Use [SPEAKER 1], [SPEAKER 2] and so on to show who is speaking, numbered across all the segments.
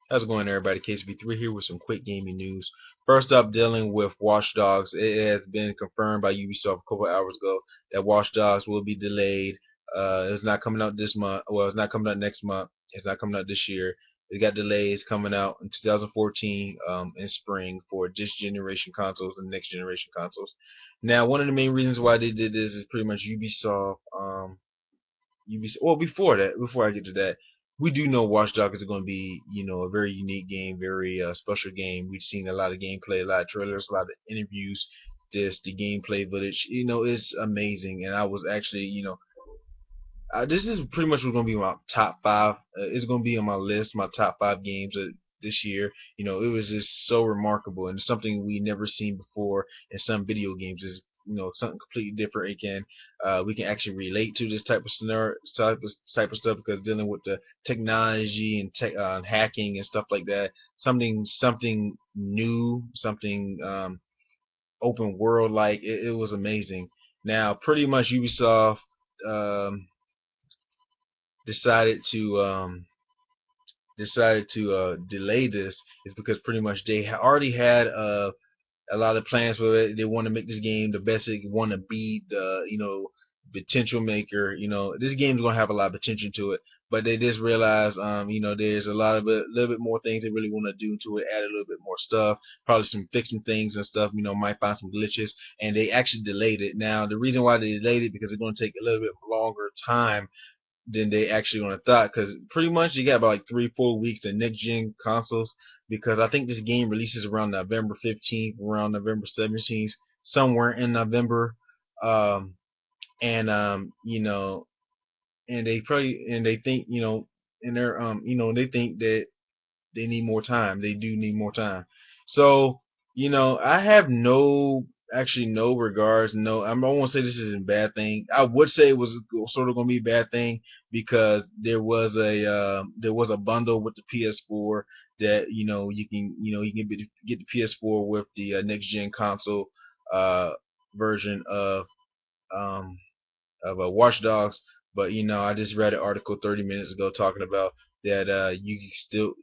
[SPEAKER 1] How's it going, everybody? KCB3 here with some quick gaming news. First up, dealing with Watch Dogs. It has been confirmed by Ubisoft a couple of hours ago that Watch Dogs will be delayed. It's not coming out this month. Well, it's not coming out next month. It's not coming out this year. It got delayed. It's coming out in 2014 in spring for this generation consoles and next generation consoles. Now, one of the main reasons why they did this is pretty much Ubisoft. Well, before that, before I get to that, we do know Watch Dogs is going to be, a very unique game, very special game. We've seen a lot of gameplay, a lot of trailers, a lot of interviews. The gameplay footage, it's amazing. And I was actually, this is pretty much what's going to be my top five. It's going to be on my list, my top five games this year. It was just so remarkable and something we never seen before in some video games. Is something completely different. We can actually relate to this type of scenario, type of stuff because dealing with the technology and hacking and stuff like that. Something new, something open world like. It was amazing. Now, pretty much Ubisoft. Um, decided to delay this is because pretty much they already had a lot of plans for it. They want to make this game the best it want to be. The potential maker. This game is gonna have a lot of potential to it, but they just realized there's a lot of little bit more things they really want to do to it. Add a little bit more stuff, probably fix some things and stuff. Might find some glitches, and they actually delayed it. Now the reason why they delayed it because it's gonna take a little bit longer time than they actually gonna thought. Because pretty much you got about like 3 4 weeks to next gen consoles. Because I think this game releases around November 15th, around November 17th, somewhere in November. Um, and and they probably and they think and they're they think that they need more time. They do need more time. So, I have actually no regards. No, I don't want to say this is a bad thing. I would say it was sort of going to be a bad thing because there was a bundle with the PS4 that you can get the PS4 with the next gen console uh, version um, of Watch Dogs. But I just read an article 30 minutes ago talking about that you can still,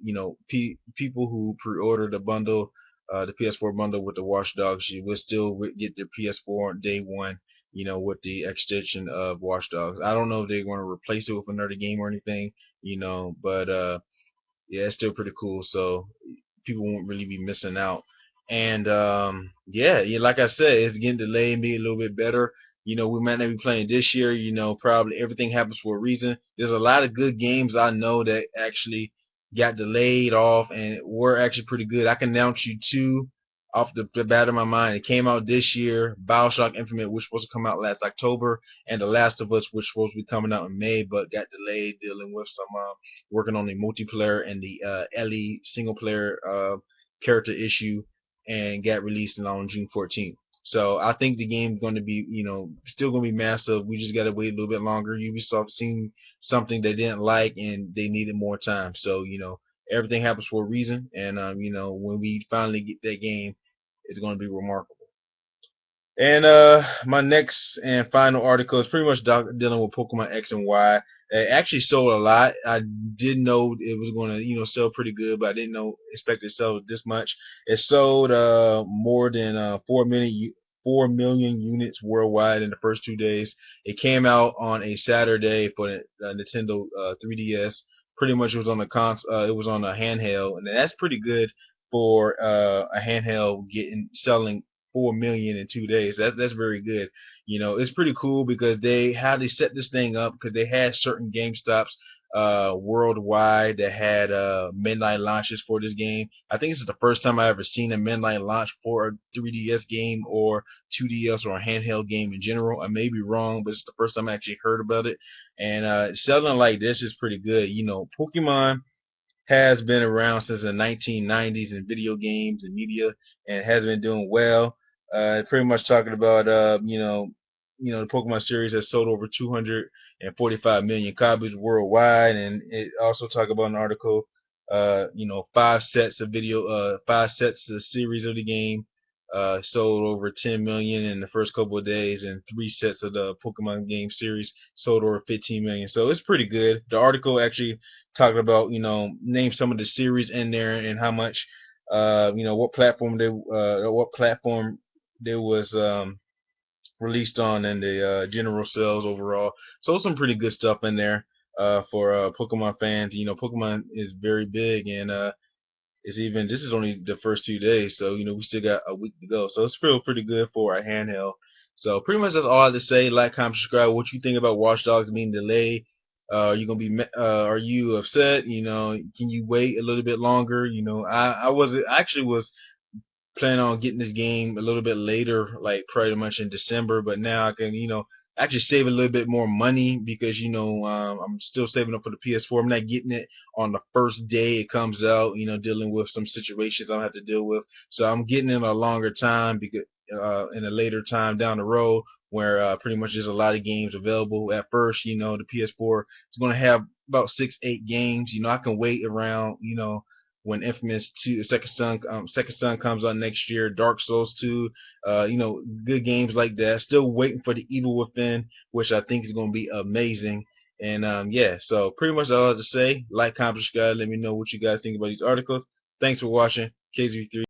[SPEAKER 1] people who pre-order the PS4 bundle with the Watch Dogs, you will still get their PS4 on day one. With the extension of Watch Dogs. I don't know if they're going to replace it with another game or anything, but yeah, it's still pretty cool. So people won't really be missing out. And yeah, like I said, it's getting delayed, maybe a little bit better. We might not be playing this year. Probably everything happens for a reason. There's a lot of good games I know that actually got delayed off and were actually pretty good. I can announce you two off the bat of my mind. It came out this year. BioShock Infinite, which was supposed to come out last October, and The Last of Us, which was supposed to be coming out in May, but got delayed dealing with some working on the multiplayer and the Ellie single player character issue, and got released on June 14th. So I think the game's going to be, still going to be massive. We just got to wait a little bit longer. Ubisoft seen something they didn't like and they needed more time. So everything happens for a reason, and when we finally get that game, it's going to be remarkable. And my next and final article is pretty much dealing with Pokemon X and Y. It actually sold a lot. I didn't know it was going to, sell pretty good, but I didn't expect it to sell this much. It sold more than 4 million units worldwide in the first 2 days. It came out on a Saturday for Nintendo 3DS. Pretty much it was on the it was on a handheld, and that's pretty good for a handheld getting selling 4 million in 2 days. That's very good. It's pretty cool because how they set this thing up because they had certain Game Stops worldwide that had midnight launches for this game. I think this is the first time I ever seen a midnight launch for a 3DS game or 2DS or a handheld game in general. I may be wrong, but it's the first time I actually heard about it. And selling like this is pretty good. Pokemon has been around since the 1990s in video games and media and has been doing well. Pretty much talking about the Pokemon series has sold over 245 million copies worldwide, and it also talk about an article. 5 sets of series of the game. sold over 10 million in the first couple of days, and 3 sets of the Pokemon game series sold over 15 million. So it's pretty good. The article actually talked about, name some of the series in there and how much, what platform they was released on, and the general sales overall. So some pretty good stuff in there for Pokemon fans. Pokemon is very big, and this is only the first 2 days, so we still got a week to go. So it's still pretty good for a handheld. So pretty much that's all I have to say. Like, comment, subscribe. What you think about Watch Dogs being delayed? Are you upset? Can you wait a little bit longer? I actually was planning on getting this game a little bit later, like pretty much in December, but now I can, actually save a little bit more money because, I'm still saving up for the PS4. I'm not getting it on the first day it comes out, dealing with some situations I'll have to deal with. So I'm getting it a longer time because, in a later time down the road where pretty much there's a lot of games available. At first, the PS4 is going to have about 6, 8 games. I can wait around, when Infamous 2, Second Son comes out next year, Dark Souls 2, good games like that. Still waiting for the Evil Within, which I think is going to be amazing. And yeah, so pretty much all I have to say. Like, comment, subscribe. Let me know what you guys think about these articles. Thanks for watching. KZ3.